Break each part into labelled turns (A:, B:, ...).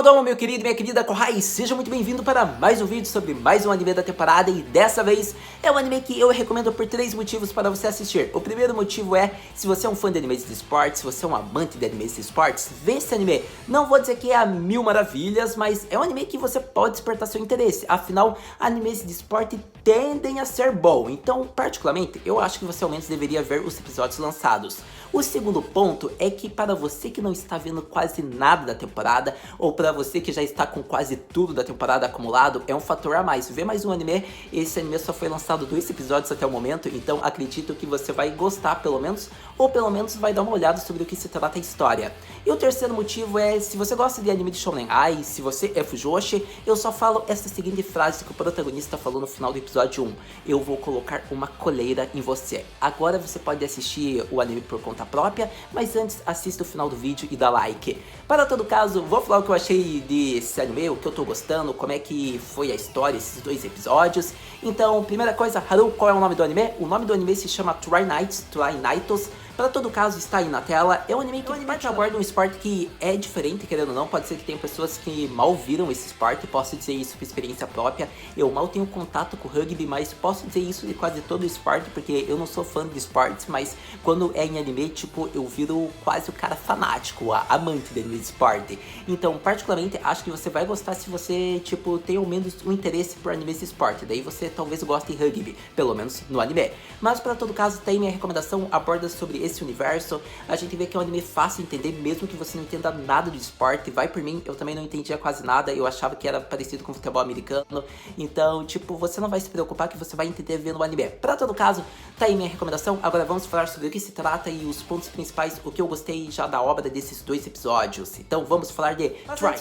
A: Domo Domo, meu querido e minha querida Kohai, seja muito bem-vindo para mais um vídeo sobre mais um anime da temporada. E dessa vez é um anime que eu recomendo por 3 motivos para você assistir. O primeiro motivo é, se você é um fã de animes de esportes, se você é um amante de animes de esportes, vê esse anime. Não vou dizer que é a mil maravilhas, mas é um anime que você pode despertar seu interesse. Afinal, animes de esporte tendem a ser bom. Então, particularmente, eu acho que você ao menos deveria ver os episódios lançados. O segundo ponto é que para você que não está vendo quase nada da temporada, ou para você que já está com quase tudo da temporada acumulado, é um fator a mais. Vê mais um anime, esse anime só foi lançado 2 episódios até o momento, então acredito que você vai gostar pelo menos, ou pelo menos vai dar uma olhada sobre o que se trata a história. E o terceiro motivo é, se você gosta de anime de Shonen Ai, se você é Fujoshi, eu só falo essa seguinte frase que o protagonista falou no final do episódio 1. Eu vou colocar uma coleira em você. Agora você pode assistir o anime por conta própria, mas antes assista o final do vídeo e dá like. Para todo caso, vou falar o que eu achei desse anime, o que eu tô gostando, como é que foi a história, esses 2 episódios. Então, primeira coisa, Haru, qual é o nome do anime? O nome do anime se chama Try Nightos. Para todo caso, está aí na tela. É um anime que aborda um esporte que é diferente, querendo ou não. Pode ser que tenha pessoas que mal viram esse esporte, posso dizer isso por experiência própria. Eu mal tenho contato com o rugby, mas posso dizer isso de quase todo o esporte, porque eu não sou fã de esportes, mas quando é em anime, tipo, eu viro quase o cara fanático, a amante de anime de esporte. Então, particularmente, acho que você vai gostar se você, tipo, tem ao menos um interesse por animes de esporte. Daí você talvez goste de rugby, pelo menos no anime. Mas para todo caso, tem minha recomendação, aborda sobre esse universo. A gente vê que é um anime fácil de entender, mesmo que você não entenda nada de esporte. Vai por mim, eu também não entendia quase nada, eu achava que era parecido com futebol americano. Então, tipo, você não vai se preocupar que você vai entender vendo o anime. Pra todo caso, tá aí minha recomendação. Agora vamos falar sobre o que se trata e os pontos principais, o que eu gostei já da obra desses 2 episódios. Então vamos falar de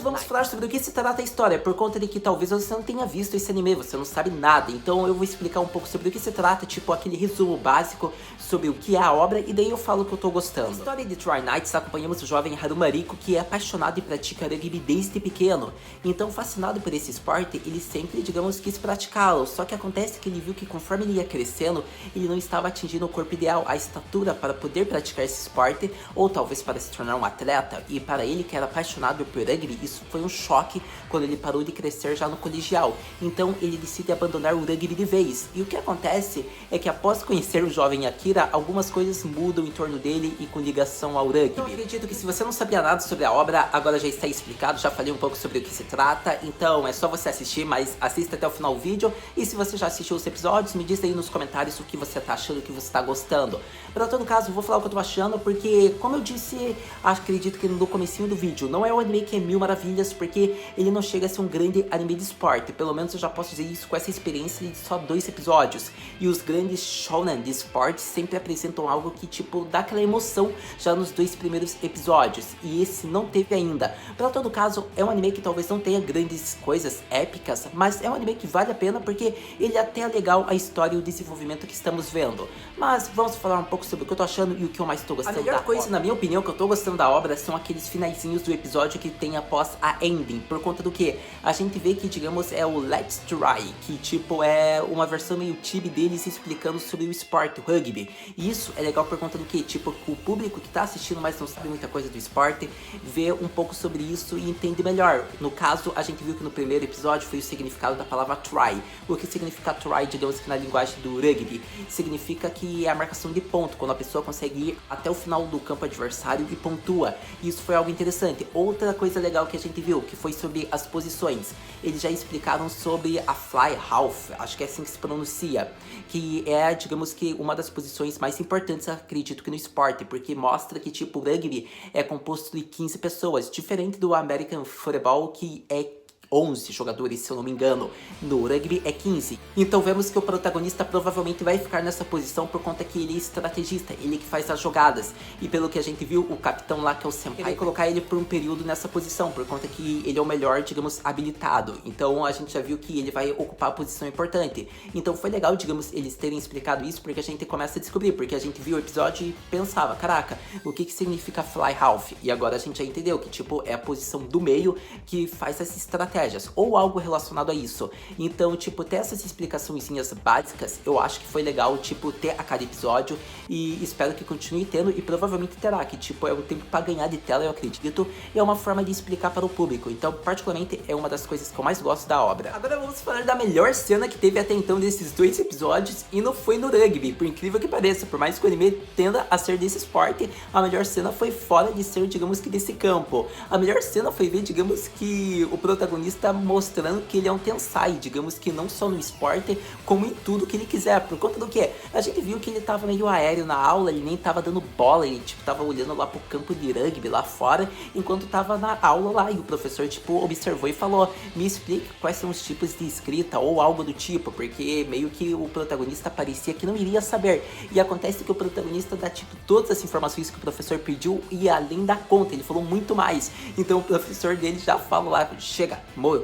A: vamos falar sobre o que se trata a história, por conta de que talvez você não tenha visto esse anime, você não sabe nada. Então eu vou explicar um pouco sobre o que se trata, tipo aquele resumo básico sobre o que é a obra, e daí eu falo o que eu tô gostando. Na história de Try Nights, acompanhamos o jovem Haru Mariko, que é apaixonado e pratica rugby desde pequeno. Então, fascinado por esse esporte, ele sempre, digamos, quis praticá-lo. Só que acontece que ele viu que conforme ele ia crescendo, ele não estava atingindo o corpo ideal, a estatura para poder praticar esse esporte, ou talvez para se tornar um atleta. E para ele, que era apaixonado por rugby, isso foi um choque quando ele parou de crescer já no colegial. Então, ele decide abandonar o rugby de vez. E o que acontece é que após conhecer o jovem Akira, algumas coisas mudam em torno dele e com ligação ao rugby. Então, acredito que se você não sabia nada sobre a obra, agora já está explicado, já falei um pouco sobre o que se trata, então é só você assistir, mas assista até o final do vídeo, e se você já assistiu os episódios, me diz aí nos comentários o que você tá achando, o que você tá gostando. Para todo caso, vou falar o que eu tô achando, porque, como eu disse, acredito que no comecinho do vídeo, não é um anime que é mil maravilhas, porque ele não chega a ser um grande anime de esporte, pelo menos eu já posso dizer isso com essa experiência de só 2 episódios, e os grandes shonen de esporte sempre apresentam algo que, tipo, dá aquela emoção já nos 2 primeiros episódios, e esse não teve ainda. Para todo caso, é um anime que talvez não tenha grandes coisas épicas, mas é um anime que vale a pena porque ele até é legal a história e o desenvolvimento que estamos vendo. Mas vamos falar um pouco sobre o que eu tô achando e o que eu mais tô gostando. A melhor coisa, na minha opinião, que eu tô gostando da obra são aqueles finaizinhos do episódio que tem após a ending, por conta do que a gente vê que, digamos, é o Let's Try, que tipo é uma versão meio chibi deles explicando sobre o esporte, o rugby. E isso é legal por conta do que, tipo, o público que tá assistindo, mas não sabe muita coisa do esporte, vê um pouco sobre isso e entende melhor. No caso, a gente viu que no primeiro episódio foi o significado da palavra try. O que significa try, digamos que na linguagem do rugby, significa que é a marcação de ponto, quando a pessoa consegue ir até o final do campo adversário e pontua. Isso foi algo interessante. Outra coisa legal que a gente viu, que foi sobre as posições. Eles já explicaram sobre a fly half, acho que é assim que se pronuncia, que é, digamos que, uma das posições mais importantes, acredito que no esporte, porque mostra que, tipo, o rugby é composto de 15 pessoas, diferente do American Football, que é 11 jogadores, se eu não me engano. No rugby é 15. Então vemos que o protagonista provavelmente vai ficar nessa posição por conta que ele é estrategista, ele que faz as jogadas. E pelo que a gente viu, o capitão lá, que é o Senpai, vai colocar ele por um período nessa posição, por conta que ele é o melhor, digamos, habilitado. Então a gente já viu que ele vai ocupar a posição importante. Então foi legal, digamos, eles terem explicado isso, porque a gente começa a descobrir, porque a gente viu o episódio e pensava, caraca, o que significa fly half? E agora a gente já entendeu que, tipo, é a posição do meio que faz essa estratégia. estratégias, ou algo relacionado a isso. Então, tipo, ter essas explicaçõezinhas básicas, eu acho que foi legal, tipo, ter a cada episódio, e espero que continue tendo, e provavelmente terá, que tipo, é um tempo pra ganhar de tela, eu acredito, e é uma forma de explicar para o público. Então, particularmente, é uma das coisas que eu mais gosto da obra. Agora vamos falar da melhor cena que teve até então desses 2 episódios, e não foi no rugby, por incrível que pareça, por mais que o anime tenda a ser desse esporte, a melhor cena foi fora de ser, digamos que desse campo. A melhor cena foi ver, digamos que o protagonista mostrando que ele é um Tensai, digamos que não só no esporte, como em tudo que ele quiser. Por conta do que? A gente viu que ele tava meio aéreo na aula, ele nem tava dando bola, ele tipo tava olhando lá pro campo de rugby lá fora, enquanto tava na aula lá, e o professor tipo observou e falou: me explique quais são os tipos de escrita ou algo do tipo, porque meio que o protagonista parecia que não iria saber. E acontece que o protagonista dá tipo todas as informações que o professor pediu e além da conta, ele falou muito mais. Então o professor dele já falou lá: chega,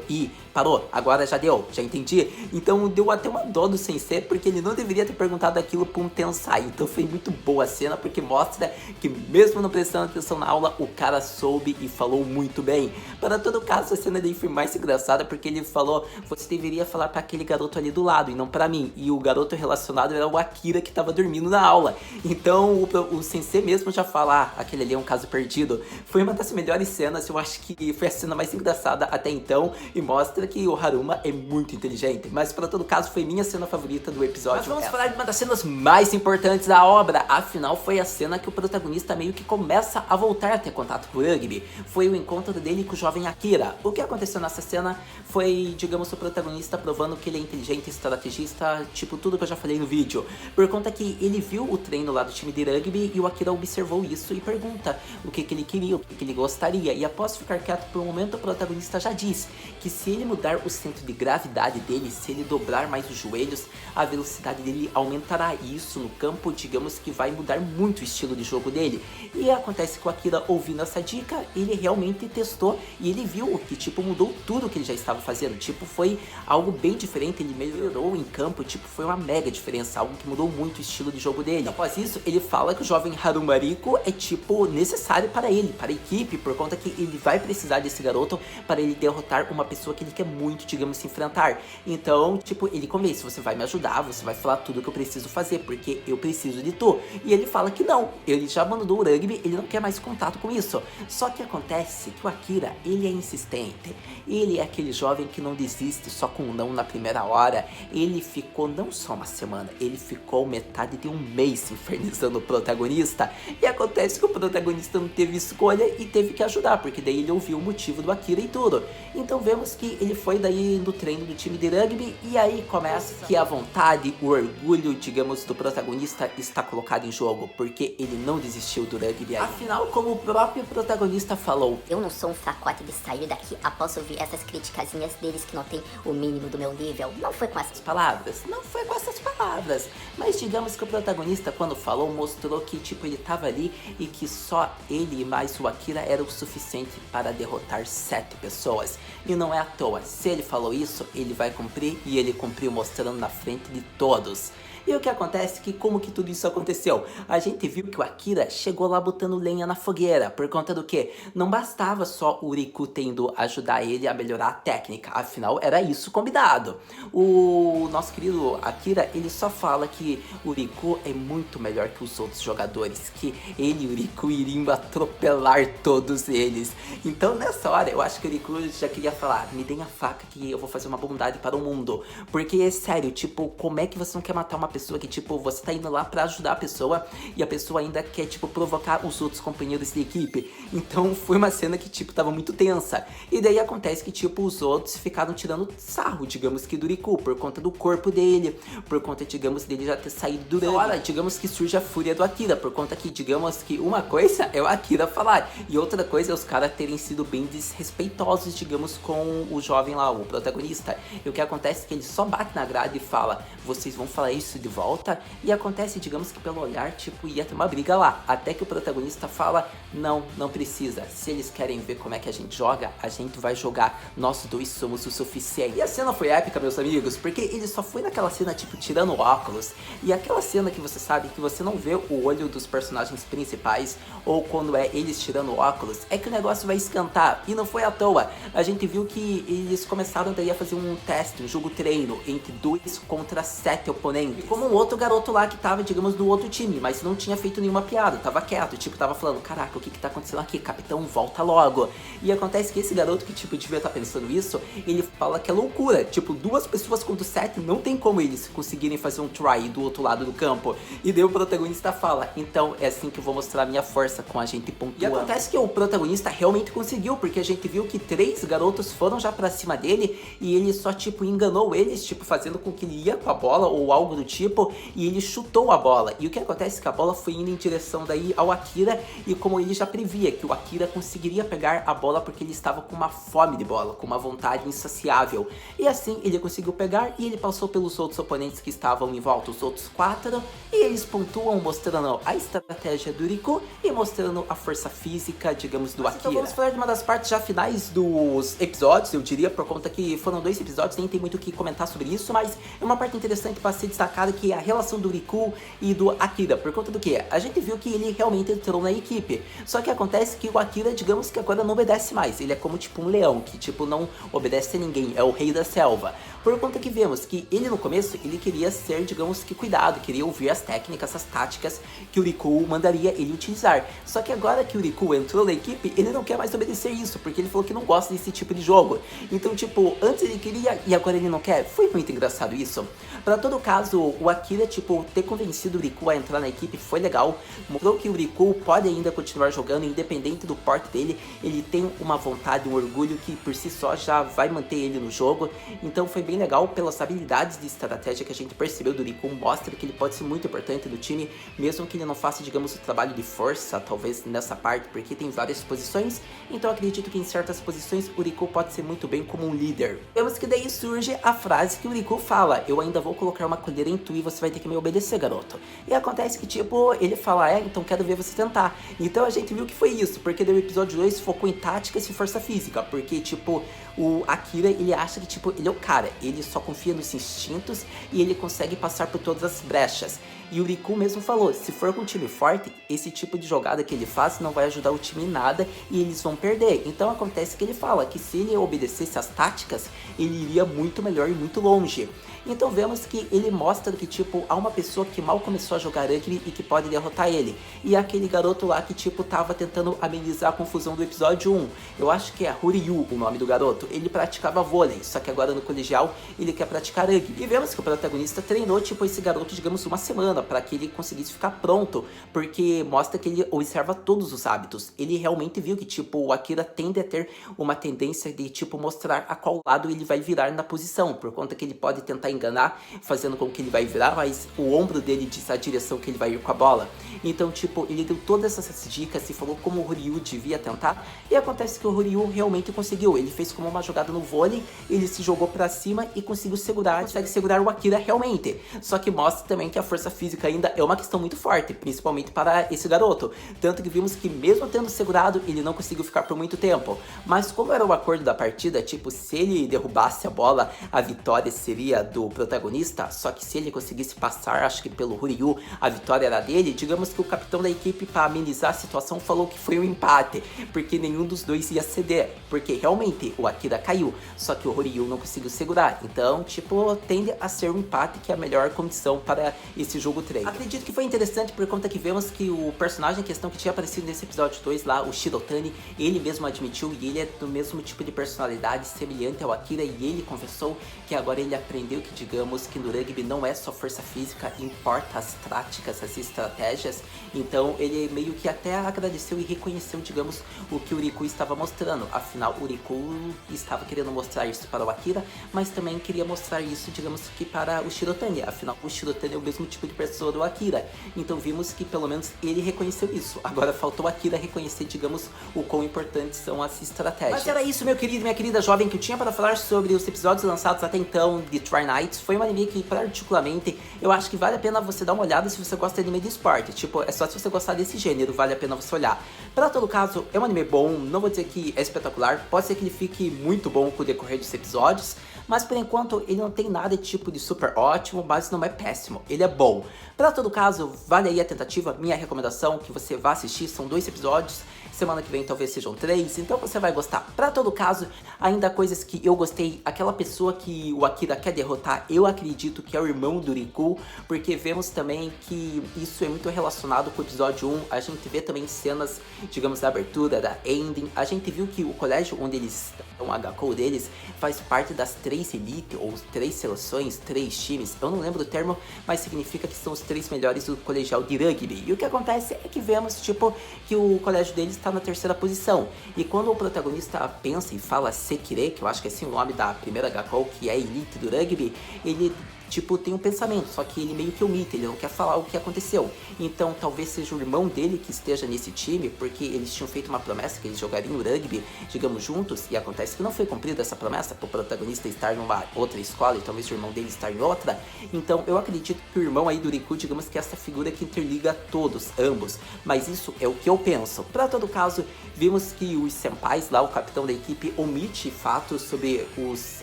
A: e parou, agora já deu, já entendi. Então deu até uma dó do sensei, porque ele não deveria ter perguntado aquilo pra um Tensai. Então foi muito boa a cena, porque mostra que mesmo não prestando atenção na aula, o cara soube e falou muito bem. Para todo caso, a cena dele foi mais engraçada, porque ele falou: você deveria falar pra aquele garoto ali do lado e não pra mim. E o garoto relacionado era o Akira, que tava dormindo na aula. Então o sensei mesmo já fala: aquele ali é um caso perdido. Foi uma das melhores cenas, eu acho que foi a cena mais engraçada até então, e mostra que o Haruma é muito inteligente. Mas para todo caso, foi minha cena favorita do episódio. Mas vamos falar de uma das cenas mais importantes da obra. Afinal, foi a cena que o protagonista meio que começa a voltar a ter contato com o rugby. Foi o encontro dele com o jovem Akira. O que aconteceu nessa cena foi, digamos, o protagonista provando que ele é inteligente, estrategista, tipo tudo que eu já falei no vídeo. Por conta que ele viu o treino lá do time de rugby e o Akira observou isso e pergunta o que ele queria, o que ele gostaria. E após ficar quieto por um momento, o protagonista já diz que se ele mudar o centro de gravidade dele, se ele dobrar mais os joelhos, a velocidade dele aumentará. E isso no campo, digamos que vai mudar muito o estilo de jogo dele. E acontece que o Akira, ouvindo essa dica, ele realmente testou e ele viu que tipo mudou tudo que ele já estava fazendo. Tipo, foi algo bem diferente, ele melhorou em campo, tipo, foi uma mega diferença, algo que mudou muito o estilo de jogo dele. Após isso, ele fala que o jovem Harumariko é tipo necessário para ele, para a equipe, por conta que ele vai precisar desse garoto para ele derrotar uma pessoa que ele quer muito, digamos, se enfrentar. Então, tipo, ele convence: você vai me ajudar, você vai falar tudo que eu preciso fazer, porque eu preciso de tu. E ele fala que não, ele já abandonou o rugby, ele não quer mais contato com isso. Só que acontece que o Akira, ele é insistente, ele é aquele jovem que não desiste só com um não na primeira hora. Ele ficou não só uma semana, ele ficou metade de um mês se infernizando o protagonista. E acontece que o protagonista não teve escolha e teve que ajudar, porque daí ele ouviu o motivo do Akira e tudo. Então vemos que ele foi daí no treino do time de rugby, e aí começa que a vontade, o orgulho, digamos, do protagonista está colocado em jogo, porque ele não desistiu do rugby aí. Afinal, como o próprio protagonista falou:
B: eu não sou um fracote de sair daqui após ouvir essas criticazinhas deles que não tem o mínimo do meu nível. Não foi com essas
A: palavras, não foi com essas palavras, mas digamos que o protagonista, quando falou, mostrou que tipo ele tava ali e que só ele e mais o Akira era o suficiente para derrotar 7 pessoas. E não é à toa, se ele falou isso, ele vai cumprir, e ele cumpriu mostrando na frente de todos. E o que acontece é que como que tudo isso aconteceu? A gente viu que o Akira chegou lá botando lenha na fogueira, por conta do que? Não bastava só o Riku tendo ajudar ele a melhorar a técnica, afinal era isso combinado. O nosso querido Akira, ele só fala que o Riku é muito melhor que os outros jogadores, que ele e o Riku iriam atropelar todos eles. Então nessa hora eu acho que o Riku já queria falar: me deem a faca que eu vou fazer uma bondade para o mundo. Porque é sério, tipo, como é que você não quer matar uma pessoa que, tipo, você tá indo lá pra ajudar a pessoa e a pessoa ainda quer, tipo, provocar os outros companheiros de equipe? Então foi uma cena que, tipo, tava muito tensa. E daí acontece que, tipo, os outros ficaram tirando sarro, digamos que do Riku, por conta do corpo dele, por conta, digamos, dele já ter saído do rugby. Agora, digamos que surge a fúria do Akira, por conta que, digamos que uma coisa é o Akira falar, e outra coisa é os caras terem sido bem desrespeitosos, digamos, com o jovem lá, o protagonista. E o que acontece é que ele só bate na grade e fala: vocês vão falar isso de volta, e acontece, digamos que pelo olhar, tipo, ia ter uma briga lá, até que o protagonista fala, não precisa, se eles querem ver como é que a gente joga, a gente vai jogar, nós dois somos o suficiente. E a cena foi épica, meus amigos, porque ele só foi naquela cena, tipo, tirando o óculos, e aquela cena que você sabe que você não vê o olho dos personagens principais, ou quando é eles tirando o óculos, é que o negócio vai esquentar, e não foi à toa, a gente viu que eles começaram daí a fazer um teste, um jogo treino, entre 2 contra 7 oponentes, e como um outro garoto lá que tava, digamos, do outro time, mas não tinha feito nenhuma piada, tava quieto, tipo, tava falando, caraca, o que tá acontecendo aqui, capitão, volta logo. E acontece que esse garoto que, tipo, devia estar pensando isso, ele fala que é loucura, tipo, 2 pessoas contra 7, não tem como eles conseguirem fazer um try do outro lado do campo. E daí o protagonista fala, então é assim que eu vou mostrar minha força com a gente pontuando. E acontece que o protagonista realmente conseguiu, porque a gente viu que 3 garotos foram já pra cima dele, e ele só, tipo, enganou eles, tipo, fazendo com que ele ia com a bola, ou algo do tipo, e ele chutou a bola. E o que acontece é que a bola foi indo em direção daí ao Akira, e como ele já previa que o Akira conseguiria pegar a bola porque ele estava com uma fome de bola, com uma vontade insaciável. E assim ele conseguiu pegar e ele passou pelos outros oponentes que estavam em volta, os outros 4, e eles pontuam mostrando a estratégia do Riku e mostrando a força física, digamos, do Akira. Então vamos falar de uma das partes já finais dos episódios, eu diria, por conta que foram 2 episódios, nem tem muito o que comentar sobre isso, mas é uma parte interessante para ser destacada, que é a relação do Riku e do Akira, por conta do que? A gente viu que ele realmente entrou na equipe, só que acontece que o Akira, digamos que agora não obedece mais, ele é como tipo um leão, que tipo não obedece a ninguém, é o rei da selva. Por conta que vemos que ele no começo, ele queria ser, digamos que cuidado, queria ouvir as técnicas, as táticas que o Riku mandaria ele utilizar. Só que agora que o Riku entrou na equipe, ele não quer mais obedecer isso, porque ele falou que não gosta desse tipo de jogo. Então tipo, antes ele queria e agora ele não quer. Foi muito engraçado isso. Pra todo caso, o Akira, tipo, ter convencido o Riku a entrar na equipe foi legal. Mostrou que o Riku pode ainda continuar jogando, independente do porte dele. Ele tem uma vontade, um orgulho que por si só já vai manter ele no jogo. Então foi bem legal pelas habilidades de estratégia que a gente percebeu do Riku. Mostra que ele pode ser muito importante no time, mesmo que ele não faça, digamos, o trabalho de força, talvez nessa parte, porque tem várias posições. Então acredito que em certas posições o Riku pode ser muito bem como um líder. Vemos que daí surge a frase que o Riku fala, eu ainda vou colocar uma colher em tu e você vai ter que me obedecer, garoto. E acontece que, tipo, ele fala, então quero ver você tentar. Então a gente viu que foi isso, porque daí o episódio 2 focou em táticas e força física, porque, tipo, o Akira, ele acha que, tipo, ele é o cara, ele só confia nos instintos e ele consegue passar por todas as brechas. E o Riku mesmo falou, se for com um time forte, esse tipo de jogada que ele faz não vai ajudar o time em nada e eles vão perder. Então acontece que ele fala que se ele obedecesse as táticas, ele iria muito melhor e muito longe. Então vemos que ele mostra que, tipo, há uma pessoa que mal começou a jogar rugby e que pode derrotar ele. E aquele garoto lá que, tipo, tava tentando amenizar a confusão do episódio 1. Eu acho que é Huryu o nome do garoto. Ele praticava vôlei, só que agora no colegial ele quer praticar rugby. E vemos que o protagonista treinou, tipo, esse garoto, digamos, uma semana para que ele conseguisse ficar pronto, porque mostra que ele observa todos os hábitos. Ele realmente viu que, tipo, o Akira tende a ter uma tendência de, tipo, mostrar a qual lado ele vai virar na posição, por conta que ele pode tentar enganar, fazendo com que ele vai virar, mas o ombro dele diz a direção que ele vai ir com a bola. Então, tipo, ele deu todas essas dicas e falou como o Huryu devia tentar, e acontece que o Huryu realmente conseguiu. Ele fez como uma jogada no vôlei, ele se jogou pra cima e conseguiu segurar, consegue segurar o Akira realmente. Só que mostra também que a força física ainda é uma questão muito forte, principalmente para esse garoto. Tanto que vimos que mesmo tendo segurado, ele não conseguiu ficar por muito tempo. Mas como era o acordo da partida, tipo, se ele derrubasse a bola, a vitória seria do protagonista, só que se ele conseguisse passar, acho que pelo Huryu, a vitória era dele. Digamos que o capitão da equipe, para amenizar a situação, falou que foi um empate, porque nenhum dos dois ia ceder, porque realmente o Akira caiu, só que o Huryu não conseguiu segurar. Então, tipo, tende a ser um empate, que é a melhor condição para esse jogo 3. Acredito que foi interessante por conta que vemos que o personagem em questão que tinha aparecido nesse episódio 2 lá, o Shirotani, ele mesmo admitiu, e ele é do mesmo tipo de personalidade, semelhante ao Akira, e ele confessou que agora ele aprendeu que, digamos, que no rugby não é só força física, importa as táticas, as estratégias. Então ele meio que até agradeceu e reconheceu, digamos, o que o Riku estava mostrando. Afinal, o Riku estava querendo mostrar isso para o Akira, mas também queria mostrar isso, digamos, que para o Shirotani. Afinal, o Shirotani é o mesmo tipo de pessoa do Akira. Então vimos que pelo menos ele reconheceu isso. Agora faltou o Akira reconhecer, digamos, o quão importantes são as estratégias. Mas era isso, meu querido e minha querida jovem, que eu tinha para falar sobre os episódios lançados até então de Try Nights. Foi um anime que particularmente sinceramente, eu acho que vale a pena você dar uma olhada se você gosta de anime de esporte. Tipo, é só se você gostar desse gênero, vale a pena você olhar. Pra todo caso, é um anime bom, não vou dizer que é espetacular, pode ser que ele fique muito bom com o decorrer dos episódios, mas por enquanto ele não tem nada de tipo de super ótimo, mas não é péssimo, ele é bom. Pra todo caso, vale aí a tentativa, minha recomendação que você vá assistir, são 2 episódios, semana que vem talvez sejam 3, então você vai gostar. Pra todo caso, ainda coisas que eu gostei, aquela pessoa que o Akira quer derrotar, eu acredito que é o irmão do Riku, porque vemos também que isso é muito relacionado com o episódio 1, a gente vê também cenas, digamos, da abertura, da ending, a gente viu que o colégio onde eles estão, a Gakkou deles, faz parte das 3 elite, ou 3 seleções, 3 times, eu não lembro o termo, mas significa que são os 3 melhores do colegial de rugby, e o que acontece é que vemos, tipo, que o colégio deles está na 3ª posição, e quando o protagonista pensa e fala Sekire, que eu acho que é assim o nome da primeira Gakkou, que é a elite do rugby, ele tipo, tem um pensamento, só que ele meio que omite, ele não quer falar o que aconteceu. Então, talvez seja o irmão dele que esteja nesse time, porque eles tinham feito uma promessa que eles jogariam rugby, digamos, juntos, e acontece que não foi cumprida essa promessa, o protagonista estar numa outra escola e talvez o irmão dele estar em outra. Então, eu acredito que o irmão aí do Riku, digamos que é essa figura que interliga todos, ambos. Mas isso é o que eu penso. Pra todo caso, vimos que os senpais lá, o capitão da equipe, omite fatos sobre os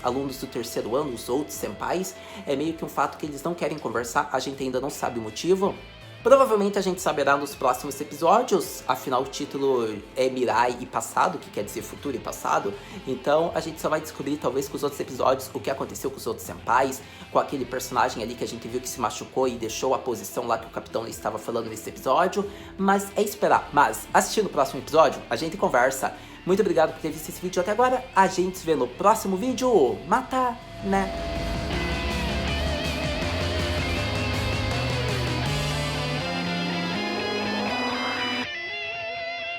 A: alunos do 3º ano, os outros senpais, é meio que um fato que eles não querem conversar, a gente ainda não sabe o motivo. Provavelmente a gente saberá nos próximos episódios, afinal o título é Mirai e Passado, que quer dizer futuro e passado, então a gente só vai descobrir talvez com os outros episódios o que aconteceu com os outros senpais, com aquele personagem ali que a gente viu que se machucou e deixou a posição lá que o capitão estava falando nesse episódio, mas é esperar. Mas assistindo o próximo episódio, a gente conversa. Muito obrigado por ter visto esse vídeo até agora, a gente se vê no próximo vídeo. Mata, né?